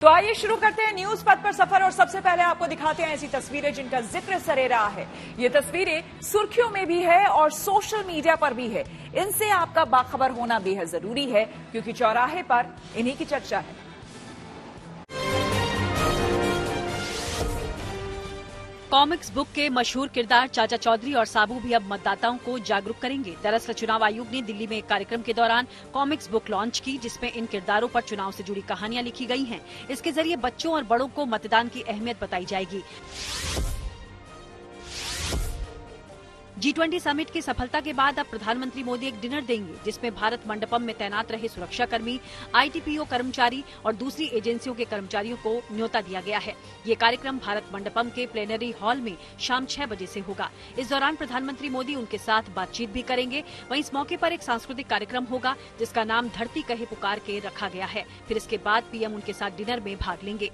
तो आइए शुरू करते हैं न्यूज पथ पर सफर और सबसे पहले आपको दिखाते हैं ऐसी तस्वीरें जिनका जिक्र सरेरा है। ये तस्वीरें सुर्खियों में भी है और सोशल मीडिया पर भी है। इनसे आपका बाखबर होना बेहद जरूरी है क्योंकि चौराहे पर इन्हीं की चर्चा है। कॉमिक्स बुक के मशहूर किरदार चाचा चौधरी और साबू भी अब मतदाताओं को जागरूक करेंगे। दरअसल चुनाव आयोग ने दिल्ली में एक कार्यक्रम के दौरान कॉमिक्स बुक लॉन्च की, जिसमें इन किरदारों पर चुनाव से जुड़ी कहानियां लिखी गई हैं। इसके जरिए बच्चों और बड़ों को मतदान की अहमियत बताई जाएगी। G20 समिट की सफलता के बाद अब प्रधानमंत्री मोदी एक डिनर देंगे, जिसमें भारत मंडपम में तैनात रहे सुरक्षाकर्मी, ITPO कर्मचारी और दूसरी एजेंसियों के कर्मचारियों को न्योता दिया गया है। ये कार्यक्रम भारत मंडपम के प्लेनरी हॉल में शाम 6 बजे से होगा। इस दौरान प्रधानमंत्री मोदी उनके साथ बातचीत भी करेंगे। वहीं इस मौके पर एक सांस्कृतिक कार्यक्रम होगा, जिसका नाम धरती कहे पुकार के रखा गया है। फिर इसके बाद PM उनके साथ डिनर में भाग लेंगे।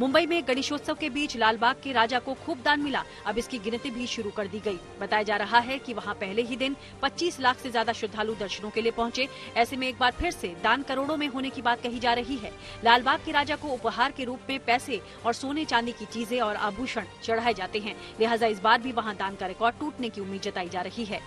मुंबई में गणेशोत्सव के बीच लालबाग के राजा को खूब दान मिला। अब इसकी गिनती भी शुरू कर दी गई। बताया जा रहा है कि वहां पहले ही दिन 25 लाख से ज्यादा श्रद्धालु दर्शनों के लिए पहुंचे। ऐसे में एक बार फिर से दान करोड़ों में होने की बात कही जा रही है। लालबाग के राजा को उपहार के रूप में पैसे और सोने चांदी की चीजें और आभूषण चढ़ाए जाते हैं। लिहाजा इस बार भी वहां दान का रिकॉर्ड टूटने की उम्मीद जताई जा रही है।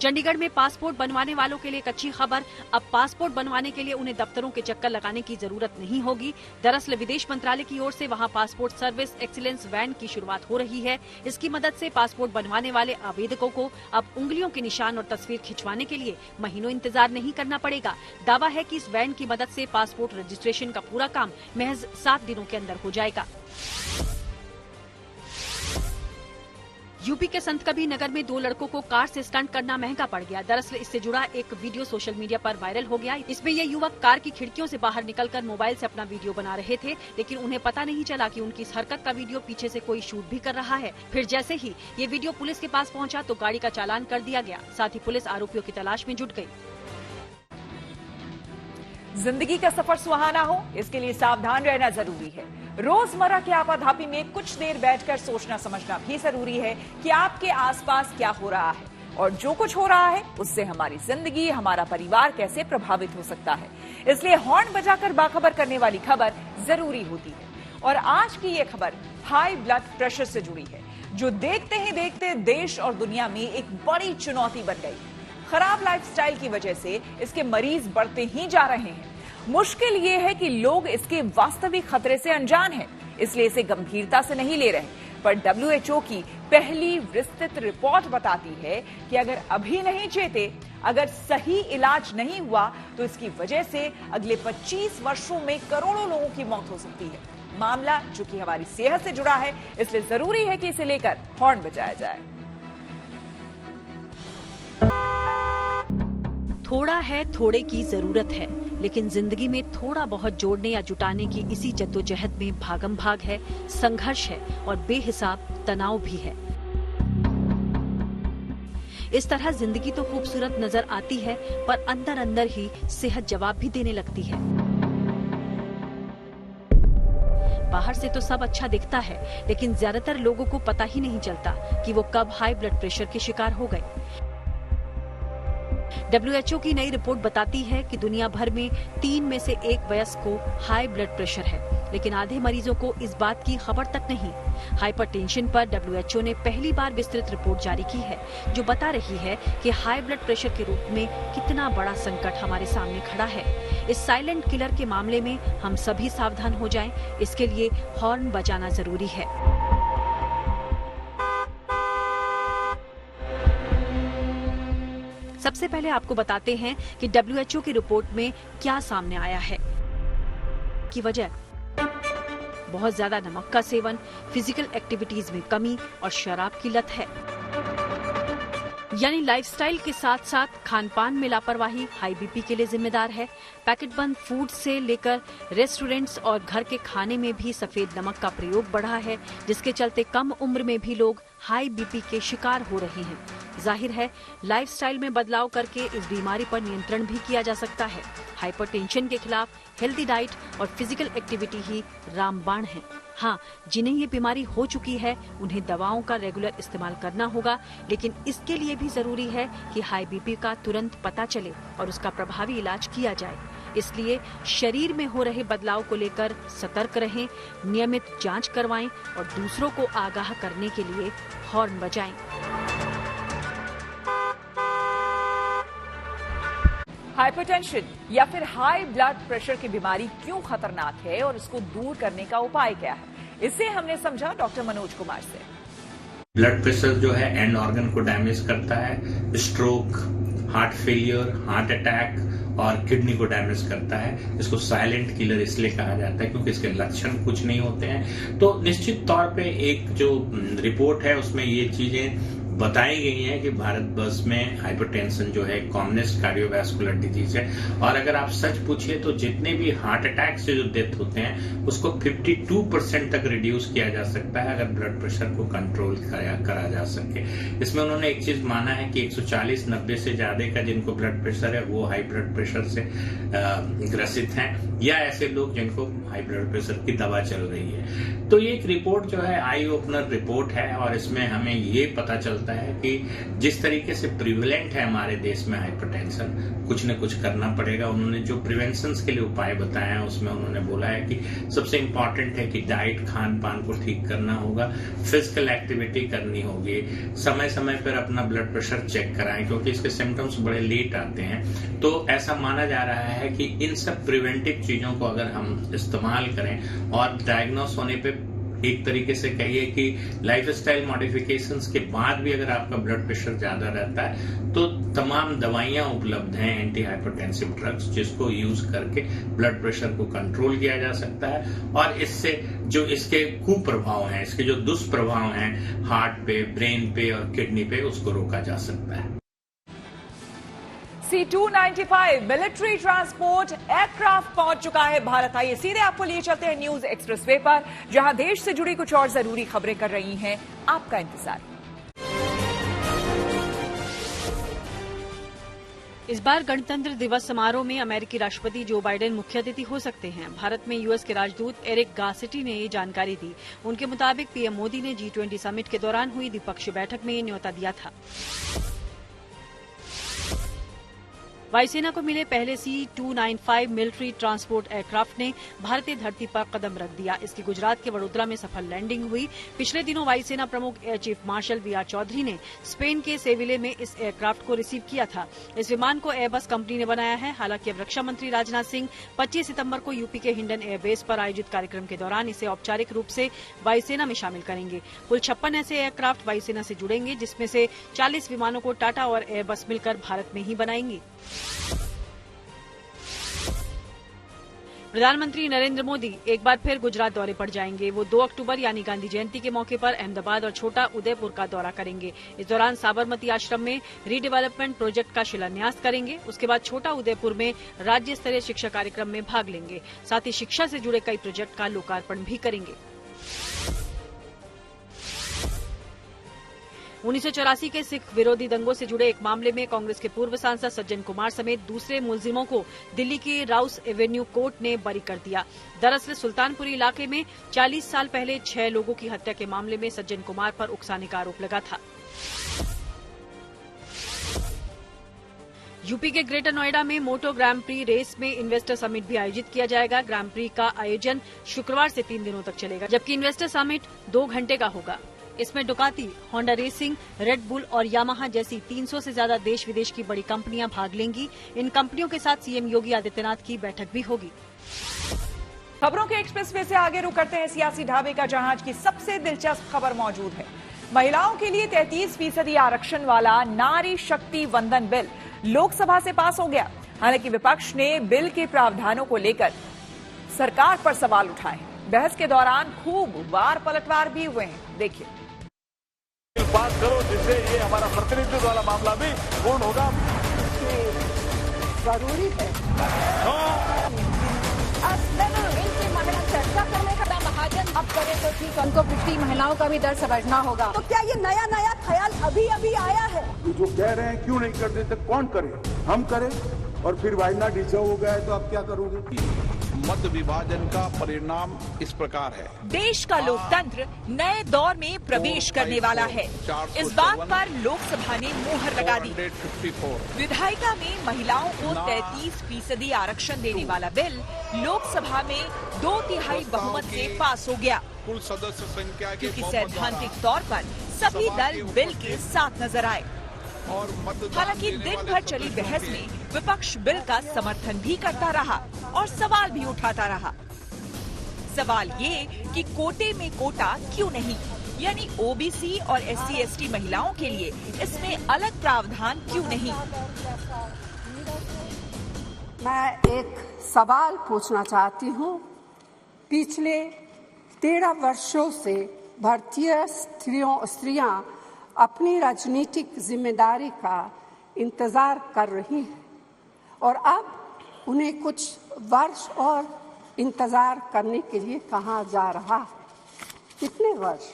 चंडीगढ़ में पासपोर्ट बनवाने वालों के लिए एक अच्छी खबर। अब पासपोर्ट बनवाने के लिए उन्हें दफ्तरों के चक्कर लगाने की जरूरत नहीं होगी। दरअसल विदेश मंत्रालय की ओर से वहां पासपोर्ट सर्विस एक्सीलेंस वैन की शुरुआत हो रही है। इसकी मदद से पासपोर्ट बनवाने वाले आवेदकों को अब उंगलियों के निशान और तस्वीर खिंचवाने के लिए महीनों इंतजार नहीं करना पड़ेगा। दावा है कि इस वैन की मदद से पासपोर्ट रजिस्ट्रेशन का पूरा काम महज 7 दिनों के अंदर हो जाएगा। यूपी के संत कबीर नगर में 2 लड़कों को कार से स्टंट करना महंगा पड़ गया। दरअसल इससे जुड़ा एक वीडियो सोशल मीडिया पर वायरल हो गया। इसमें ये युवक कार की खिड़कियों से बाहर निकलकर मोबाइल से अपना वीडियो बना रहे थे, लेकिन उन्हें पता नहीं चला कि उनकी इस हरकत का वीडियो पीछे से कोई शूट भी कर रहा है। फिर जैसे ही ये वीडियो पुलिस के पास पहुंचा तो गाड़ी का चालान कर दिया गया। साथ ही पुलिस आरोपियों की तलाश में जुट गई। जिंदगी का सफर सुहाना हो, इसके लिए सावधान रहना जरूरी है। रोजमर्रा के आपाधापी में कुछ देर बैठकर सोचना समझना भी जरूरी है कि आपके आसपास क्या हो रहा है और जो कुछ हो रहा है उससे हमारी जिंदगी, हमारा परिवार कैसे प्रभावित हो सकता है। इसलिए हॉर्न बजाकर बाखबर करने वाली खबर जरूरी होती है। और आज की ये खबर हाई ब्लड प्रेशर से जुड़ी है, जो देखते ही देखते देश और दुनिया में एक बड़ी चुनौती बन गई। खराब लाइफस्टाइल की वजह से इसके मरीज बढ़ते ही जा रहे हैं। मुश्किल ये है कि लोग इसके वास्तविक खतरे से अनजान हैं, इसलिए इसे गंभीरता से नहीं ले रहे। पर WHO की पहली विस्तृत रिपोर्ट बताती है कि अगर अभी नहीं चेते, अगर सही इलाज नहीं हुआ तो इसकी वजह से अगले 25 वर्षों में करोड़ों लोगों की मौत हो सकती है। मामला जो कि हमारी सेहत से जुड़ा है, इसलिए जरूरी है कि इसे लेकर हॉर्न बजाया जाए। थोड़ा है, थोड़े की जरूरत है, लेकिन जिंदगी में थोड़ा बहुत जोड़ने या जुटाने की इसी जद्दोजहद में भागम भाग है, संघर्ष है और बेहिसाब तनाव भी है। इस तरह जिंदगी तो खूबसूरत नजर आती है, पर अंदर अंदर ही सेहत जवाब भी देने लगती है। बाहर से तो सब अच्छा दिखता है, लेकिन ज्यादातर लोगों को पता ही नहीं चलता कि वो कब हाई ब्लड प्रेशर के शिकार हो गए। WHO की नई रिपोर्ट बताती है कि दुनिया भर में 3 में से 1 वयस्क को हाई ब्लड प्रेशर है, लेकिन आधे मरीजों को इस बात की खबर तक नहीं। हाइपरटेंशन पर WHO ने पहली बार विस्तृत रिपोर्ट जारी की है, जो बता रही है कि हाई ब्लड प्रेशर के रूप में कितना बड़ा संकट हमारे सामने खड़ा है। इस साइलेंट किलर के मामले में हम सभी सावधान हो जाएं, इसके लिए हॉर्न बजाना जरूरी है। सबसे पहले आपको बताते हैं कि WHO की रिपोर्ट में क्या सामने आया है। की वजह बहुत ज्यादा नमक का सेवन, फिजिकल एक्टिविटीज में कमी और शराब की लत है। यानी लाइफस्टाइल के साथ साथ खान-पान में लापरवाही हाई BP के लिए जिम्मेदार है। पैकेट बंद फूड से लेकर रेस्टोरेंट्स और घर के खाने में भी सफेद नमक का प्रयोग बढ़ा है, जिसके चलते कम उम्र में भी लोग हाई BP के शिकार हो रहे हैं। जाहिर है, लाइफस्टाइल में बदलाव करके इस बीमारी पर नियंत्रण भी किया जा सकता है। हाइपरटेंशन के खिलाफ हेल्दी डाइट और फिजिकल एक्टिविटी ही रामबाण है। हाँ, जिन्हें ये बीमारी हो चुकी है उन्हें दवाओं का रेगुलर इस्तेमाल करना होगा, लेकिन इसके लिए भी जरूरी है कि हाई बीपी का तुरंत पता चले और उसका प्रभावी इलाज किया जाए। इसलिए शरीर में हो रहे बदलाव को लेकर सतर्क रहें, नियमित जांच करवाएं और दूसरों को आगाह करने के लिए हॉर्न बजाएं। हाइपरटेंशन या फिर हाई ब्लड प्रेशर की बीमारी क्यों खतरनाक है और इसको दूर करने का उपाय क्या है, इसे हमने समझा डॉक्टर मनोज कुमार से। ब्लड प्रेशर जो है एंड ऑर्गन को डैमेज करता है, stroke, heart failure, heart attack और किडनी को डैमेज करता है। इसको साइलेंट किलर इसलिए कहा जाता है क्योंकि इसके लक्षण कुछ नहीं होते हैं। तो निश्चित तौर पे एक जो रिपोर्ट है उसमें ये चीजें बताई गई है कि भारतवर्ष में हाइपरटेंशन जो है कॉमनेस्ट कार्डियोवैस्कुलर डिजीज है, और अगर आप सच पूछिए तो जितने भी हार्ट अटैक से जो डेथ होते हैं उसको 52% तक रिड्यूस किया जा सकता है अगर ब्लड प्रेशर को कंट्रोल करा जा सके। इसमें उन्होंने एक चीज माना है कि 140-90 से ज्यादा का जिनको ब्लड प्रेशर है वो हाई ब्लड प्रेशर से ग्रसित हैं, या ऐसे लोग जिनको हाई ब्लड प्रेशर की दवा चल रही है। तो ये एक रिपोर्ट जो है आई ओपनर रिपोर्ट है, और इसमें हमें ये पता चलता है कि जिस तरीके से प्रिवेलेंट है हमारे देश में हाइपरटेंशन, कुछ न कुछ करना पड़ेगा। उन्होंने जो प्रिवेंशन के लिए उपाय बताए हैं उसमें उन्होंने बोला है कि सबसे इम्पोर्टेंट है कि डाइट, खान पान को ठीक करना होगा, फिजिकल एक्टिविटी करनी होगी, समय समय पर अपना ब्लड प्रेशर चेक कराएं क्योंकि इसके सिम्टम्स बड़े लेट आते हैं। तो ऐसा माना जा रहा है कि इन सब प्रिवेंटिव चीजों को अगर हम इस्तेमाल करें और डायग्नोस होने पे एक तरीके से कहिए कि लाइफस्टाइल मॉडिफिकेशंस के बाद भी अगर आपका ब्लड प्रेशर ज्यादा रहता है तो तमाम दवाइयां उपलब्ध हैं, एंटी हाइपरटेंसिव ड्रग्स, जिसको यूज करके ब्लड प्रेशर को कंट्रोल किया जा सकता है और इससे जो इसके कुप्रभाव हैं, इसके जो दुष्प्रभाव हैं हार्ट पे, ब्रेन पे और किडनी पे, उसको रोका जा सकता है। C-295 मिलिट्री ट्रांसपोर्ट एयरक्राफ्ट पहुंच चुका है भारत। आइए सीधे आपको लिए चलते हैं न्यूज एक्सप्रेसवे पर, जहां देश से जुड़ी कुछ और जरूरी खबरें कर रही हैं आपका इंतजार। इस बार गणतंत्र दिवस समारोह में अमेरिकी राष्ट्रपति जो बाइडेन मुख्य अतिथि हो सकते हैं। भारत में यूएस के राजदूत एरिक गार्सिटी ने ये जानकारी दी। उनके मुताबिक पीएम मोदी ने G20 समिट के दौरान हुई द्विपक्षीय बैठक में ये न्योता दिया था। वायुसेना को मिले पहले C-295 मिलिट्री ट्रांसपोर्ट एयरक्राफ्ट ने भारतीय धरती पर कदम रख दिया। इसकी गुजरात के वडोदरा में सफल लैंडिंग हुई। पिछले दिनों वायुसेना प्रमुख air chief marshal V R. Chaudhary ने स्पेन के सेविले में इस एयरक्राफ्ट को रिसीव किया था। इस विमान को एयरबस कंपनी ने बनाया है। हालांकि अब रक्षा मंत्री राजनाथ सिंह 25 सितंबर को यूपी के हिंडन एयरबेस पर आयोजित कार्यक्रम के दौरान इसे औपचारिक रूप से वायुसेना में शामिल करेंगे। कुल 56 ऐसे एयरक्राफ्ट वायुसेना से जुड़ेंगे, जिसमें से 40 विमानों को टाटा और एयरबस मिलकर भारत में ही बनाएंगे। प्रधानमंत्री नरेंद्र मोदी एक बार फिर गुजरात दौरे पर जाएंगे। वो 2 अक्टूबर यानी गांधी जयंती के मौके पर अहमदाबाद और छोटा उदयपुर का दौरा करेंगे। इस दौरान साबरमती आश्रम में रीडेवलपमेंट प्रोजेक्ट का शिलान्यास करेंगे। उसके बाद छोटा उदयपुर में राज्य स्तरीय शिक्षा कार्यक्रम में भाग लेंगे। साथ ही शिक्षा से जुड़े कई प्रोजेक्ट का लोकार्पण भी करेंगे। 1984 के सिख विरोधी दंगों से जुड़े एक मामले में कांग्रेस के पूर्व सांसद सज्जन कुमार समेत दूसरे मुलजिमों को दिल्ली की राउस एवेन्यू कोर्ट ने बरी कर दिया। दरअसल सुल्तानपुरी इलाके में 40 साल पहले 6 लोगों की हत्या के मामले में सज्जन कुमार पर उकसाने का आरोप लगा था। यूपी के ग्रेटर नोएडा में मोटो ग्रांड प्री रेस में इन्वेस्टर समिट भी आयोजित किया जाएगा। ग्रांड प्री का आयोजन शुक्रवार से 3 दिनों तक चलेगा, जबकि इन्वेस्टर समिट 2 घंटे का होगा। इसमें डुकाती, होंडा रेसिंग, रेड बुल और यामाहा जैसी 300 से ज्यादा देश विदेश की बड़ी कंपनियां भाग लेंगी। इन कंपनियों के साथ सीएम योगी आदित्यनाथ की बैठक भी होगी। खबरों के एक्सप्रेसवे से आगे रुक करते हैं सियासी ढाबे का, जहां आज की सबसे दिलचस्प खबर मौजूद है। महिलाओं के लिए 33% आरक्षण वाला नारी शक्ति वंदन बिल लोकसभा से पास हो गया। हालांकि विपक्ष ने बिल के प्रावधानों को लेकर सरकार पर सवाल उठाए। बहस के दौरान खूब वार पलटवार भी हुए हैं। देखिए, बात करो जिससे ये हमारा प्रतिनिधित्व वाला मामला भी पूर्ण होगा। जरूरी है महिला चर्चा करने का महाजन अब करे तो ठीक, उनको पिछली महिलाओं का भी दर्द समझना होगा। तो क्या ये नया नया ख्याल अभी अभी आया है? जो कह रहे हैं क्यों नहीं कर देते, कौन करे? हम करें और फिर वायनाड रिजर्व हो गया है तो आप क्या करोगे? मत विभाजन का परिणाम इस प्रकार है। देश का लोकतंत्र नए दौर में प्रवेश करने वाला है। इस बात पर लोकसभा ने मुहर लगा दी। विधायिका में महिलाओं को 33% आरक्षण देने वाला बिल लोकसभा में 2/3 बहुमत से पास हो गया। कुल सदस्य संख्या क्योंकि सैद्धांतिक तौर पर सभी दल बिल के साथ नजर आए। हालांकि दिन भर चली बहस में विपक्ष बिल का समर्थन भी करता रहा और सवाल भी उठाता रहा। सवाल ये कि कोटे में कोटा क्यों नहीं, यानी ओबीसी और SC/ST महिलाओं के लिए इसमें अलग प्रावधान क्यों नहीं। मैं एक सवाल पूछना चाहती हूँ। पिछले 13 वर्षों से भारतीय स्त्रियां अपनी राजनीतिक जिम्मेदारी का इंतजार कर रही हैं और अब उन्हें कुछ वर्ष और इंतजार करने के लिए कहा जा रहा है। कितने वर्ष?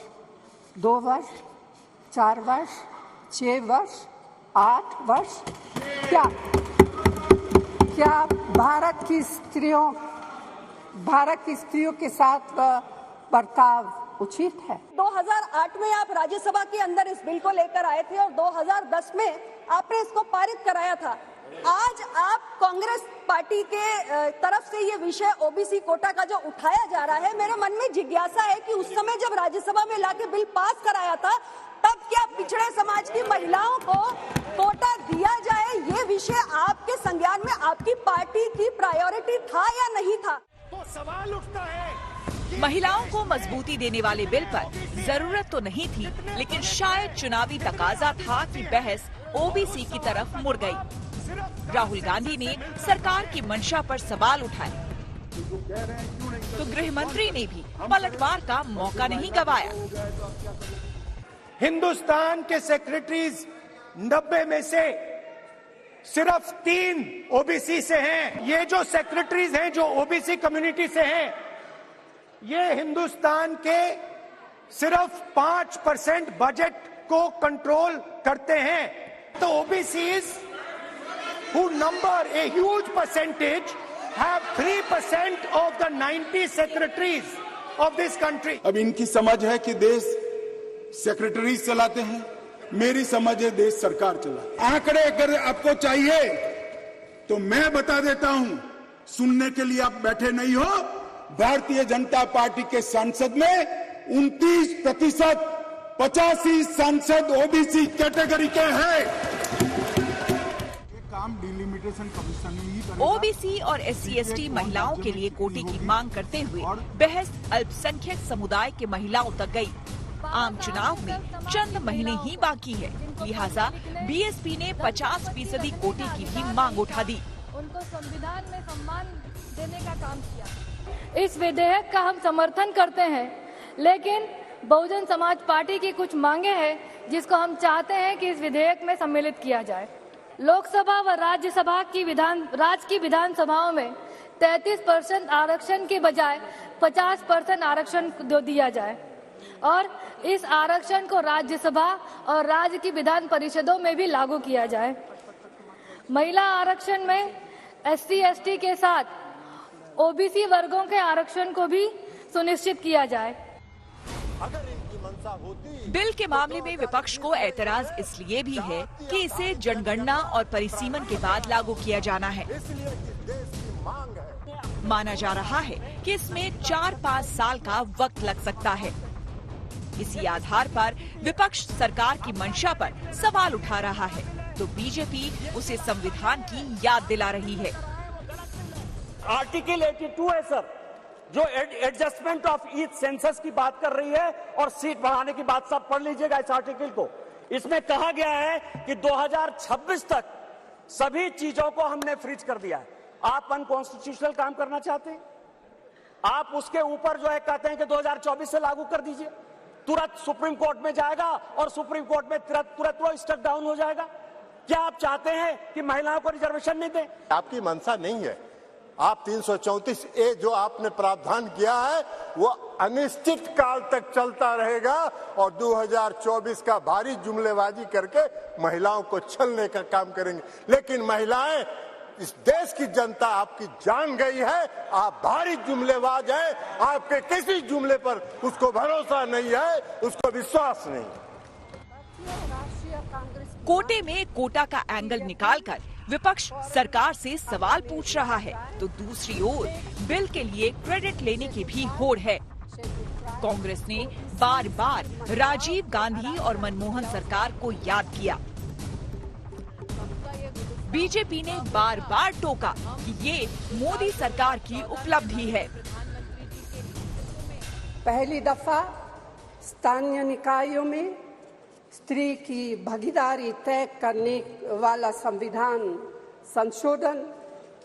2 वर्ष, 4 वर्ष, 6 वर्ष, 8 वर्ष? क्या भारत की स्त्रियों के साथ बर्ताव उचित है? 2008 में आप राज्यसभा के अंदर इस बिल को लेकर आए थे और 2010 में आपने इसको पारित कराया था। आज आप कांग्रेस पार्टी के तरफ से ये विषय ओबीसी कोटा का जो उठाया जा रहा है, मेरे मन में जिज्ञासा है कि उस समय जब राज्यसभा में लाके बिल पास कराया था, तब क्या पिछड़े समाज की महिलाओं को कोटा दिया जाए, ये विषय आपके संज्ञान में आपकी पार्टी की प्रायोरिटी था या नहीं था? तो सवाल उठता है। महिलाओं को मजबूती देने वाले बिल पर जरूरत तो नहीं थी, लेकिन शायद चुनावी तकाजा था कि बहस ओबीसी की तरफ मुड़ गई। राहुल गांधी ने सरकार की मंशा पर सवाल उठाए तो गृह मंत्री ने भी पलटवार का मौका नहीं गंवाया। हिंदुस्तान के सेक्रेटरीज 90 में से सिर्फ 3 ओबीसी से हैं। ये जो सेक्रेटरीज हैं जो ओबीसी कम्युनिटी से हैं, ये हिंदुस्तान के सिर्फ 5% बजट को कंट्रोल करते हैं। तो OBCs who number a huge percentage have 3% of the 90 secretaries of this country. अब इनकी समझ है कि देश सेक्रेटरीज चलाते हैं, मेरी समझ है देश सरकार चला। आंकड़े अगर आपको चाहिए तो मैं बता देता हूं, सुनने के लिए आप बैठे नहीं हो। भारतीय जनता पार्टी के सांसद में 29%, 85 सांसद ओबीसी कैटेगरी के हैं। काम डिलिमिटेशन कमीशन ही करेगा। ओबीसी और SC/ST महिलाओं के लिए कोटे की मांग करते हुए बहस अल्पसंख्यक समुदाय के महिलाओं तक गई। आम चुनाव में चंद महीने ही बाकी है, लिहाजा बीएसपी ने 50% कोटे की भी मांग उठा दी। उनको संविधान में सम्मान देने का काम किया। इस विधेयक का हम समर्थन करते हैं, लेकिन बहुजन समाज पार्टी की कुछ मांगे हैं जिसको हम चाहते हैं कि इस विधेयक में सम्मिलित किया जाए। लोकसभा व राज्यसभा की विधानसभाओं में 33% आरक्षण के बजाय 50% आरक्षण दिया जाए और इस आरक्षण को राज्यसभा और राज्य की विधान परिषदों में भी लागू किया जाए। महिला आरक्षण में SC/ST के साथ ओबीसी वर्गों के आरक्षण को भी सुनिश्चित किया जाए। बिल के मामले में विपक्ष को ऐतराज इसलिए भी है कि इसे जनगणना और परिसीमन के बाद लागू किया जाना है। माना जा रहा है कि इसमें 4-5 साल का वक्त लग सकता है। इसी आधार पर विपक्ष सरकार की मंशा पर सवाल उठा रहा है, तो बीजेपी उसे संविधान की याद दिला रही है। आर्टिकल 82 है सर, जो एडजस्टमेंट ऑफ ईच सेंसस की बात कर रही है और सीट बढ़ाने की बात, सब पढ़ लीजिएगा इस आर्टिकल को। इसमें कहा गया है कि 2026 तक सभी चीजों को हमने फ्रीज कर दिया है। आप अनकॉन्स्टिट्यूशनल काम करना चाहते हैं, आप उसके ऊपर जो है कहते हैं कि 2024 से लागू कर दीजिए। तुरंत सुप्रीम कोर्ट में जाएगा और सुप्रीम कोर्ट में तुरंत स्टक डाउन हो जाएगा। क्या आप चाहते हैं कि महिलाओं को रिजर्वेशन नहीं दें? आपकी मंशा नहीं है। आप 334A जो आपने प्रावधान किया है वो अनिश्चित काल तक चलता रहेगा और 2024 का भारी जुमलेबाजी करके महिलाओं को छलने का काम करेंगे। लेकिन महिलाएं इस देश की जनता आपकी जान गई है। आप भारी जुमलेबाज हैं, आपके किसी जुमले पर उसको भरोसा नहीं है, उसको विश्वास नहीं। कोटे में कोटा का एंगल निकालकर विपक्ष सरकार से सवाल पूछ रहा है, तो दूसरी ओर बिल के लिए क्रेडिट लेने की भी होड़ है। कांग्रेस ने बार बार राजीव गांधी और मनमोहन सरकार को याद किया। बीजेपी ने बार बार टोका कि ये मोदी सरकार की उपलब्धि है। पहली दफा स्थानीय निकायों में स्त्री की भागीदारी तय करने वाला संविधान संशोधन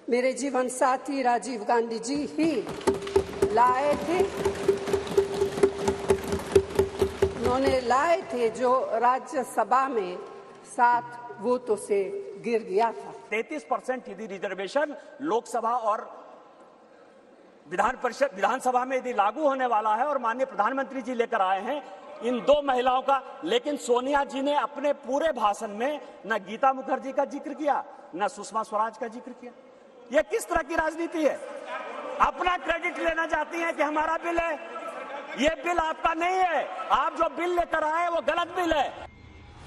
मेरे जीवन साथी राजीव गांधी जी ही लाए थे। उन्होंने लाए थे जो राज्यसभा में 7 वोटों से गिर गया था। 33% यदि रिजर्वेशन लोकसभा और विधानसभा में यदि लागू होने वाला है और माननीय प्रधानमंत्री जी लेकर आए हैं इन 2 महिलाओं का, लेकिन सोनिया जी ने अपने पूरे भाषण में न गीता मुखर्जी का जिक्र किया न सुषमा स्वराज का जिक्र किया। यह किस तरह की राजनीति है? अपना क्रेडिट लेना चाहती हैं कि हमारा बिल है। ये बिल आपका नहीं है, आप जो बिल लेकर आए वो गलत बिल है।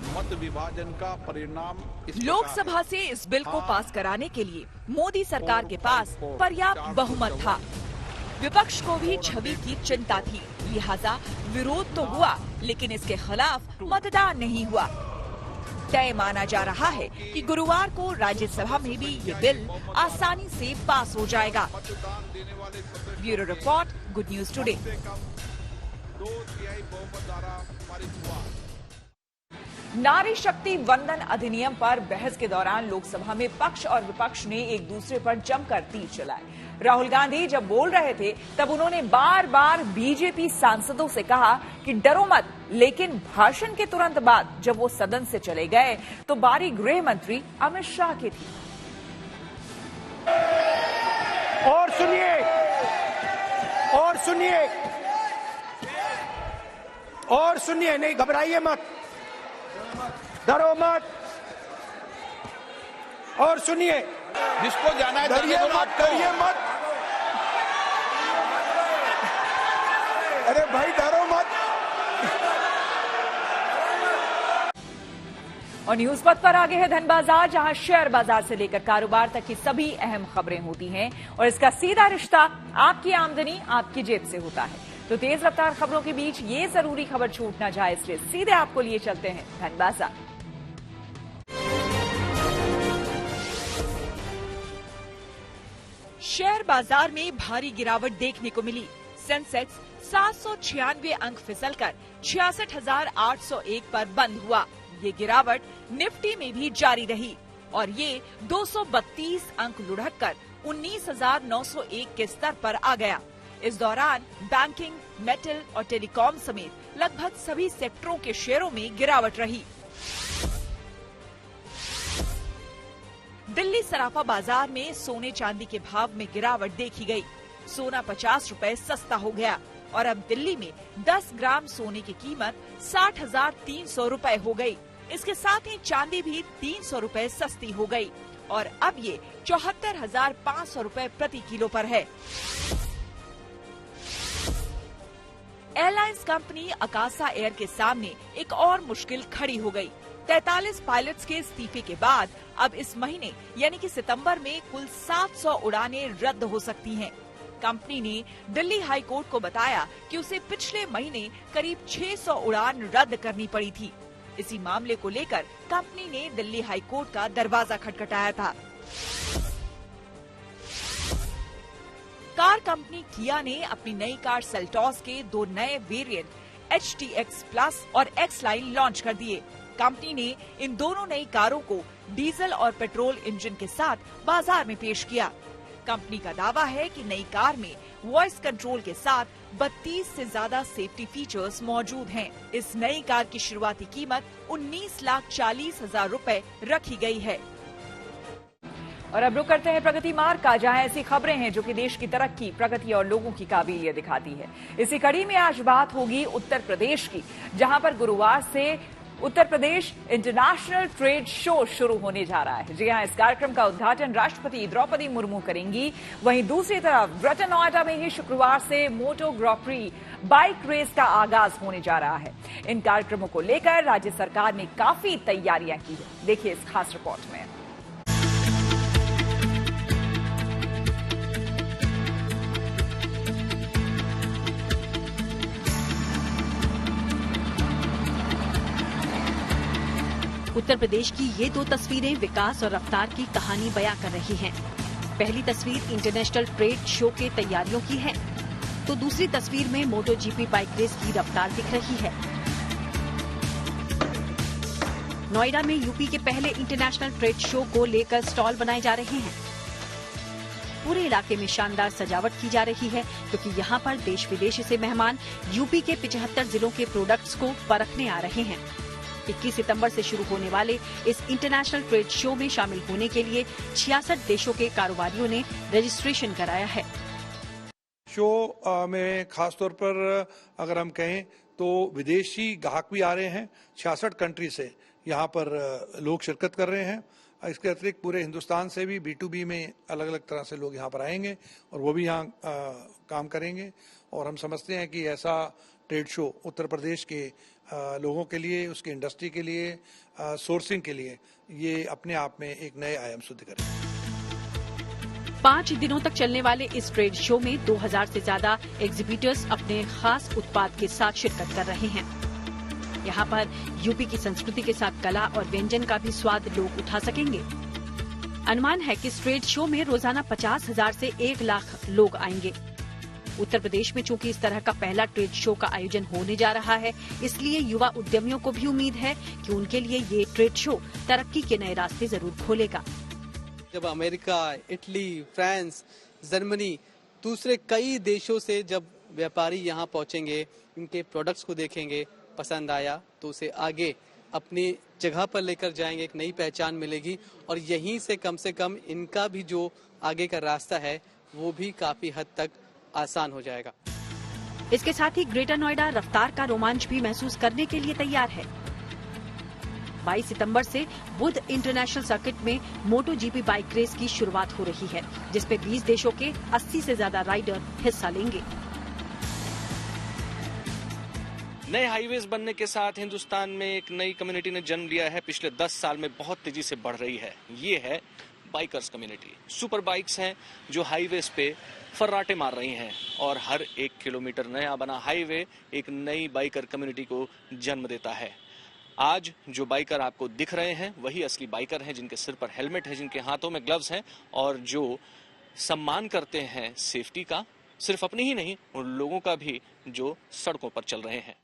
मत विभाजन का परिणाम लोकसभा से इस बिल को पास कराने के लिए मोदी सरकार के पास पर्याप्त बहुमत था। विपक्ष को भी छवि की चिंता थी, लिहाजा विरोध तो हुआ लेकिन इसके खिलाफ मतदान नहीं हुआ। तय माना जा रहा है कि गुरुवार को राज्यसभा में भी ये बिल आसानी से पास हो जाएगा। Bureau report, good news today. नारी शक्ति वंदन अधिनियम पर बहस के दौरान लोकसभा में पक्ष और विपक्ष ने एक दूसरे पर जमकर तीर चलाए। राहुल गांधी जब बोल रहे थे तब उन्होंने बार बार बीजेपी सांसदों से कहा कि डरो मत, लेकिन भाषण के तुरंत बाद जब वो सदन से चले गए तो बारी गृह मंत्री अमित शाह की थी। और सुनिए, और सुनिए, और सुनिए, नहीं घबराइए मत, डरो मत, और सुनिए, जिसको जाना है डरिए मत, डरिए मत, अरे भाई डरो मत। और न्यूज पथ पर आगे है धन बाजार, जहां शेयर बाजार से लेकर कारोबार तक की सभी अहम खबरें होती हैं और इसका सीधा रिश्ता आपकी आमदनी आपकी जेब से होता है। तो तेज रफ्तार खबरों के बीच ये जरूरी खबर छूट ना जाए, इसलिए सीधे आपको लिए चलते हैं धन बाजार। शेयर बाजार में भारी गिरावट देखने को मिली। सेंसेक्स 796 अंक फिसलकर 66,801 पर बंद हुआ। ये गिरावट निफ्टी में भी जारी रही और ये 232 अंक लुढ़ककर 19,901 के स्तर पर आ गया। इस दौरान बैंकिंग, मेटल और टेलीकॉम समेत लगभग सभी सेक्टरों के शेयरों में गिरावट रही। दिल्ली सराफा बाजार में सोने चांदी के भाव में गिरावट देखी गई। सोना 50 रुपए सस्ता हो गया और अब दिल्ली में 10 ग्राम सोने की कीमत 60,300 रुपए हो गई। इसके साथ ही चांदी भी 300 रुपए सस्ती हो गई और अब ये 74,500 रुपए प्रति किलो पर है। एयरलाइंस कंपनी अकासा एयर के सामने एक और मुश्किल खड़ी हो गई। 43 पायलट्स के इस्तीफे के बाद अब इस महीने यानी कि सितंबर में कुल 700 उड़ानें रद्द हो सकती हैं। कंपनी ने दिल्ली हाई कोर्ट को बताया कि उसे पिछले महीने करीब 600 उड़ान रद्द करनी पड़ी थी। इसी मामले को लेकर कंपनी ने दिल्ली हाई कोर्ट का दरवाजा खटखटाया था। कार कंपनी किया ने अपनी नई कार सेल्टॉस के 2 नए वेरिएंट HTX प्लस और X लाइन लॉन्च कर दिए। कंपनी ने इन दोनों नई कारों को डीजल और पेट्रोल इंजन के साथ बाजार में पेश किया। कंपनी का दावा है कि नई कार में वॉइस कंट्रोल के साथ 32 से ज्यादा सेफ्टी फीचर्स मौजूद हैं। इस नई कार की शुरुआती कीमत 19,40,000 रुपए रखी गई है। और अब रुक करते हैं प्रगति मार्ग का, जहां ऐसी खबरें हैं जो कि देश की तरक्की, प्रगति और लोगों की काबिलियत दिखाती है। इसी कड़ी में आज बात होगी उत्तर प्रदेश की, जहां पर गुरुवार से Uttar Pradesh international trade show शुरू होने जा रहा है। जी हां, इस कार्यक्रम का उद्घाटन राष्ट्रपति द्रौपदी मुर्मू करेंगी। वहीं दूसरी तरफ ग्रेटर नोएडा में ही शुक्रवार से मोटो ग्रैंड प्री बाइक रेस का आगाज होने जा रहा है। इन कार्यक्रमों को लेकर राज्य सरकार ने काफी तैयारियां की है। देखिए इस खास रिपोर्ट में। उत्तर प्रदेश की ये दो तस्वीरें विकास और रफ्तार की कहानी बयां कर रही हैं। पहली तस्वीर इंटरनेशनल ट्रेड शो के तैयारियों की है, तो दूसरी तस्वीर में मोटो जीपी बाइक रेस की रफ्तार दिख रही है। नोएडा में यूपी के पहले इंटरनेशनल ट्रेड शो को लेकर स्टॉल बनाए जा रहे हैं। पूरे इलाके में शानदार सजावट की जा रही है, क्योंकि यहाँ पर देश विदेश से मेहमान यूपी के 75 जिलों के प्रोडक्ट्स को परखने आ रहे हैं। 21 सितंबर से शुरू होने वाले इस इंटरनेशनल ट्रेड शो में शामिल होने के लिए 66 देशों के कारोबारियों ने रजिस्ट्रेशन कराया है। शो में खासतौर पर अगर हम कहें तो विदेशी ग्राहक भी आ रहे हैं। 66 कंट्री से यहाँ पर लोग शिरकत कर रहे हैं। इसके अतिरिक्त पूरे हिंदुस्तान से भी B2B में अलग अलग तरह से लोग यहाँ पर आएंगे और वो भी यहाँ काम करेंगे। और हम समझते हैं कि ऐसा ट्रेड शो उत्तर प्रदेश के लोगों के लिए, उसके इंडस्ट्री के लिए, सोर्सिंग के लिए ये अपने आप में एक नए आयाम सिद्ध करेगा। 5 दिनों तक चलने वाले इस ट्रेड शो में 2000 से ज्यादा एग्जीबिटर्स अपने खास उत्पाद के साथ शिरकत कर रहे हैं। यहाँ पर यूपी की संस्कृति के साथ कला और व्यंजन का भी स्वाद लोग उठा सकेंगे। अनुमान है कि इस ट्रेड शो में रोजाना 50,000 से 1 लाख लोग आएंगे। उत्तर प्रदेश में चूंकि इस तरह का पहला ट्रेड शो का आयोजन होने जा रहा है, इसलिए युवा उद्यमियों को भी उम्मीद है कि उनके लिए ये ट्रेड शो तरक्की के नए रास्ते जरूर खोलेगा। जब अमेरिका, इटली, फ्रांस, जर्मनी, दूसरे कई देशों से जब व्यापारी यहाँ पहुँचेंगे, इनके प्रोडक्ट्स को देखेंगे, पसंद आया तो उसे आगे अपनी जगह पर लेकर जाएंगे, एक नई पहचान मिलेगी और यहीं से कम इनका भी जो आगे का रास्ता है वो भी काफी हद तक आसान हो जाएगा। इसके साथ ही ग्रेटर नोएडा रफ्तार का रोमांच भी महसूस करने के लिए तैयार है। 22 सितंबर से बुध इंटरनेशनल सर्किट में मोटो जीपी बाइक रेस की शुरुआत हो रही है, जिसपे 20 देशों के 80 से ज्यादा राइडर हिस्सा लेंगे। नए हाईवेज बनने के साथ हिंदुस्तान में एक नई कम्युनिटी ने जन्म लिया है। पिछले 10 साल में बहुत तेजी से बढ़ रही है। ये है बाइकर्स कम्युनिटी। सुपर बाइक्स हैं जो हाईवेज पे फर्राटे मार रही हैं और हर 1 किलोमीटर नया बना हाईवे एक नई बाइकर कम्युनिटी को जन्म देता है। आज जो बाइकर आपको दिख रहे हैं वही असली बाइकर हैं, जिनके सिर पर हेलमेट है, जिनके हाथों में ग्लव्स हैं और जो सम्मान करते हैं सेफ्टी का, सिर्फ अपनी ही नहीं उन लोगों का भी जो सड़कों पर चल रहे हैं।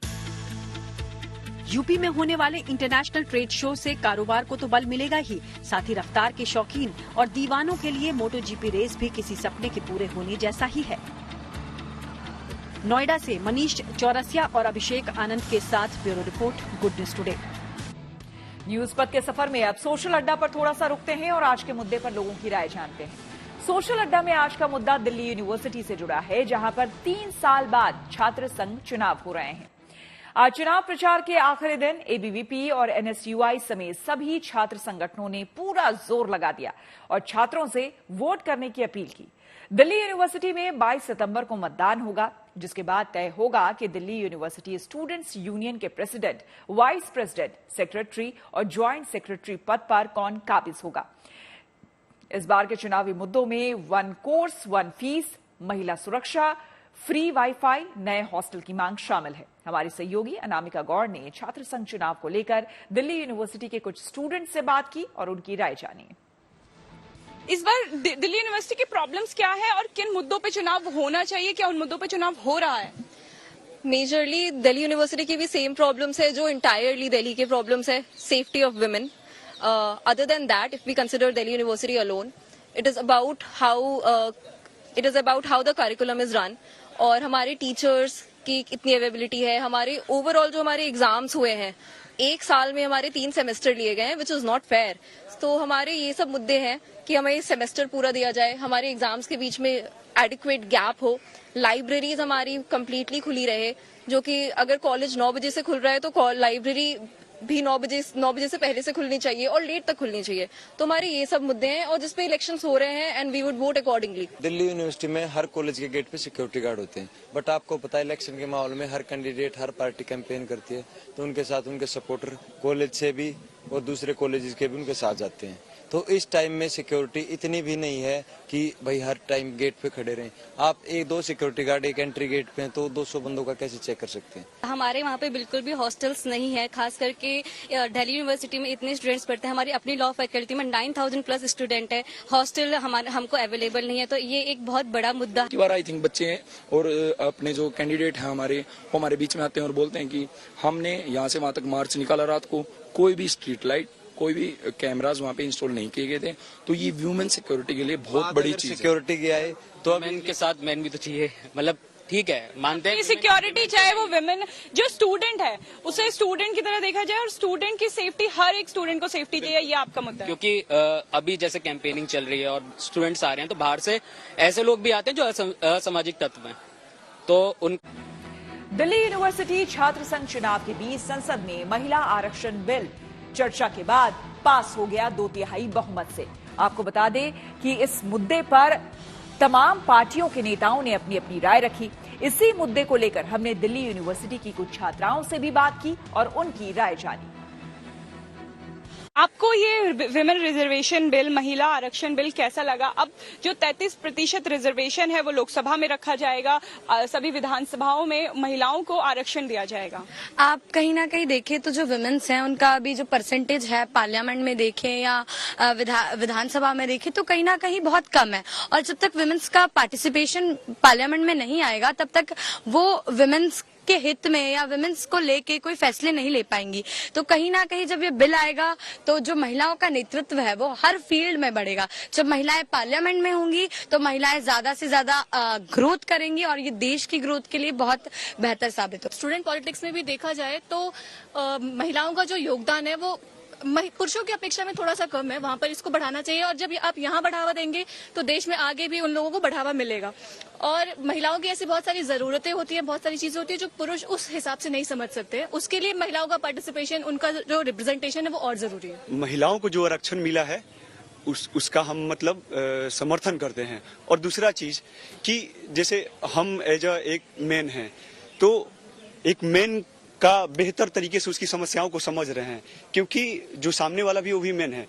यूपी में होने वाले इंटरनेशनल ट्रेड शो से कारोबार को तो बल मिलेगा ही, साथ ही रफ्तार के शौकीन और दीवानों के लिए मोटो जीपी रेस भी किसी सपने के पूरे होने जैसा ही है। नोएडा से मनीष चौरसिया और अभिषेक आनंद के साथ bureau report, good news today. News पथ के सफर में अब सोशल अड्डा पर थोड़ा सा रुकते हैं और आज के मुद्दे पर लोगों की राय जानते हैं। सोशल अड्डा में आज का मुद्दा दिल्ली यूनिवर्सिटी से जुड़ा है, जहां पर 3 साल बाद छात्र संघ चुनाव हो रहे हैं। आज चुनाव प्रचार के आखिरी दिन एबीवीपी और एनएसयूआई समेत सभी छात्र संगठनों ने पूरा जोर लगा दिया और छात्रों से वोट करने की अपील की। दिल्ली यूनिवर्सिटी में 22 सितंबर को मतदान होगा, जिसके बाद तय होगा कि दिल्ली यूनिवर्सिटी स्टूडेंट्स यूनियन के प्रेसिडेंट, वाइस प्रेसिडेंट, सेक्रेटरी और ज्वाइंट सेक्रेटरी पद पर कौन काबिज होगा। इस बार के चुनावी मुद्दों में 1 कोर्स 1 फीस, महिला सुरक्षा, फ्री वाईफाई, नए हॉस्टल की मांग शामिल है। हमारी सहयोगी अनामिका गौड़ ने छात्र संघ चुनाव को लेकर दिल्ली यूनिवर्सिटी के कुछ स्टूडेंट से बात की और उनकी राय जानी। इस बार दिल्ली यूनिवर्सिटी की प्रॉब्लम्स क्या है और किन मुद्दों पे चुनाव होना चाहिए, क्या उन मुद्दों पे चुनाव हो रहा है? मेजरली दिल्ली यूनिवर्सिटी की भी सेम प्रॉब्लम्स है जो इंटायरली दिल्ली के प्रॉब्लम्स है, safety of women. Other than that, if we consider Delhi University alone, it is about how the curriculum is run और हमारे टीचर्स की कितनी अवेलेबिलिटी है। हमारे ओवरऑल जो हमारे एग्जाम्स हुए हैं, 1 साल में हमारे 3 सेमेस्टर लिए गए हैं, विच इज नॉट फेयर। तो हमारे ये सब मुद्दे हैं कि हमें सेमेस्टर पूरा दिया जाए, हमारे एग्जाम्स के बीच में एडिक्वेट गैप हो, लाइब्रेरीज हमारी कंप्लीटली खुली रहे, जो कि अगर कॉलेज 9 बजे से खुल रहा है तो लाइब्रेरी भी 9 बजे से पहले से खुलनी चाहिए और लेट तक खुलनी चाहिए। तो हमारे ये सब मुद्दे हैं और जिसपे इलेक्शंस हो रहे हैं and we would vote accordingly. Delhi university में हर कॉलेज के गेट पे सिक्योरिटी गार्ड होते हैं, बट आपको पता है इलेक्शन के माहौल में हर कैंडिडेट हर पार्टी कैंपेन करती है, तो उनके साथ उनके सपोर्टर कॉलेज से भी और दूसरे कॉलेज के भी उनके साथ जाते हैं। तो इस टाइम में सिक्योरिटी इतनी भी नहीं है कि भाई हर टाइम गेट पे खड़े रहें। आप 1-2 सिक्योरिटी गार्ड एक एंट्री गेट पे हैं तो 200 बंदों का कैसे चेक कर सकते हैं। हमारे वहाँ पे बिल्कुल भी हॉस्टल्स नहीं है, खास करके दिल्ली यूनिवर्सिटी में इतने स्टूडेंट्स पढ़ते हैं। हमारी अपनी लॉ फैकल्टी में 9000+ स्टूडेंट है, हॉस्टल हमको अवेलेबल नहीं है, तो ये एक बहुत बड़ा मुद्दा। आई थिंक बच्चे हैं और अपने जो कैंडिडेट हैं वो हमारे बीच में आते हैं और बोलते हैं कि हमने यहाँ से वहाँ तक मार्च निकाला, रात को कोई भी स्ट्रीट लाइट कोई भी कैमरास वहाँ पे इंस्टॉल नहीं किए गए थे, तो ये वुमेन सिक्योरिटी के लिए बहुत बड़ी चीज है। सिक्योरिटी की आए तो मैन के साथ मैन भी तो चाहिए, मतलब ठीक है मानते हैं सिक्योरिटी चाहे वो विमेन जो स्टूडेंट है उसे स्टूडेंट की तरह देखा जाए और स्टूडेंट की सेफ्टी, हर एक स्टूडेंट को सेफ्टी चाहिए, ये आपका मुद्दा है। क्योंकि अभी जैसे कैंपेनिंग चल रही है और स्टूडेंट्स आ रहे हैं तो बाहर से ऐसे लोग भी आते हैं जो असामाजिक तत्व हैं, तो उन दिल्ली यूनिवर्सिटी छात्र संघ चुनाव के बीच संसद में महिला आरक्षण बिल चर्चा के बाद पास हो गया 2/3 बहुमत से। आपको बता दें कि इस मुद्दे पर तमाम पार्टियों के नेताओं ने अपनी अपनी राय रखी। इसी मुद्दे को लेकर हमने दिल्ली यूनिवर्सिटी की कुछ छात्राओं से भी बात की और उनकी राय जानी। आपको ये विमेन रिजर्वेशन बिल, महिला आरक्षण बिल कैसा लगा? अब जो 33% रिजर्वेशन है वो लोकसभा में रखा जाएगा, सभी विधानसभाओं में महिलाओं को आरक्षण दिया जाएगा। आप कहीं ना कहीं देखें तो जो विमेन्स हैं उनका अभी जो परसेंटेज है पार्लियामेंट में देखें या विधानसभा में देखें तो कहीं ना कहीं बहुत कम है, और जब तक विमेन्स का पार्टिसिपेशन पार्लियामेंट में नहीं आएगा तब तक वो विमेन्स के हित में या विमेन्स को लेके कोई फैसले नहीं ले पाएंगी। तो कहीं ना कहीं जब ये बिल आएगा तो जो महिलाओं का नेतृत्व है वो हर फील्ड में बढ़ेगा। जब महिलाएं पार्लियामेंट में होंगी तो महिलाएं ज्यादा से ज्यादा ग्रोथ करेंगी और ये देश की ग्रोथ के लिए बहुत बेहतर साबित हो। स्टूडेंट पॉलिटिक्स में भी देखा जाए तो महिलाओं का जो योगदान है वो पुरुषों की अपेक्षा में थोड़ा सा कम है, वहाँ पर इसको बढ़ाना चाहिए। और जब आप यहाँ बढ़ावा देंगे तो देश में आगे भी उन लोगों को बढ़ावा मिलेगा। और महिलाओं की ऐसी बहुत सारी जरूरतें होती हैं, बहुत सारी चीजें होती है जो पुरुष उस हिसाब से नहीं समझ सकते। उसके लिए महिलाओं का पार्टिसिपेशन, उनका जो रिप्रेजेंटेशन है वो और जरूरी है। महिलाओं को जो आरक्षण मिला है उसका हम मतलब समर्थन करते हैं। और दूसरा चीज कि जैसे हम एज एक मैन हैं तो एक मैन का बेहतर तरीके से उसकी समस्याओं को समझ रहे हैं, क्योंकि जो सामने वाला भी वो भी मैन है।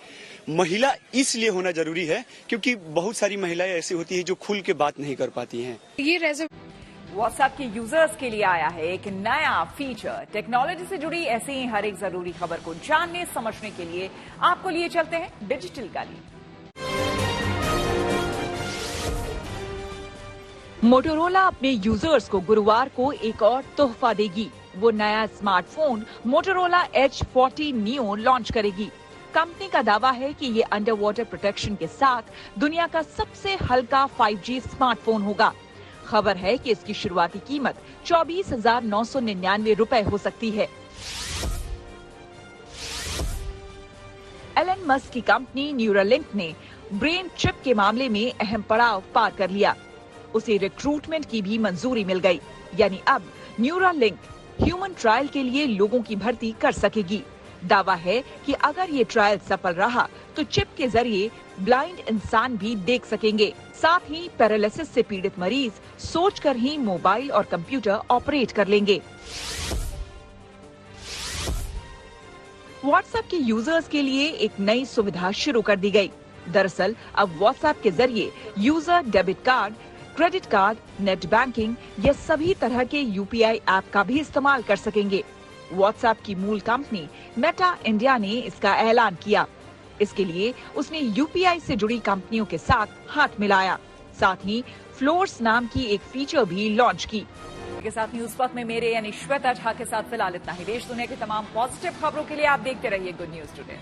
महिला इसलिए होना जरूरी है क्योंकि बहुत सारी महिलाएं ऐसी होती है जो खुल के बात नहीं कर पाती हैं। ये व्हाट्सएप के यूजर्स के लिए आया है एक नया फीचर। टेक्नोलॉजी से जुड़ी ऐसी ही हर एक जरूरी खबर को जानने समझने के लिए आपको लिए चलते हैं डिजिटल गली। मोटोरोला अपने यूजर्स को गुरुवार को एक और तोहफा देगी। वो नया smartphone Motorola H40 Neo launch करेगी। कंपनी का दावा है कि ये अंडर वाटर प्रोटेक्शन के साथ दुनिया का सबसे हल्का 5G स्मार्टफोन होगा। खबर है कि इसकी शुरुआती कीमत 24,999 रुपए हो सकती है। एलन मस्क की कंपनी न्यूरालिंक ने ब्रेन चिप के मामले में अहम पड़ाव पार कर लिया। उसे रिक्रूटमेंट की भी मंजूरी मिल गई, यानी अब न्यूरालिंक ह्यूमन ट्रायल के लिए लोगों की भर्ती कर सकेगी। दावा है कि अगर ये ट्रायल सफल रहा तो चिप के जरिए ब्लाइंड इंसान भी देख सकेंगे। साथ ही पैरालिसिस से पीड़ित मरीज सोचकर ही मोबाइल और कंप्यूटर ऑपरेट कर लेंगे। व्हाट्सएप के यूजर्स के लिए एक नई सुविधा शुरू कर दी गई। दरअसल अब व्हाट्सएप के जरिए user debit card, credit card, net banking या सभी तरह के UPI ऐप का भी इस्तेमाल कर सकेंगे। व्हाट्सएप की मूल कंपनी मेटा इंडिया ने इसका ऐलान किया। इसके लिए उसने UPI से जुड़ी कंपनियों के साथ हाथ मिलाया। साथ ही फ्लोर्स नाम की एक फीचर भी लॉन्च की। के साथ न्यूज पथ में मेरे यानी श्वेता झा के साथ फिलहाल इतना ही। देश दुनिया की तमाम पॉजिटिव खबरों के लिए आप देखते रहिए गुड न्यूज टुडे।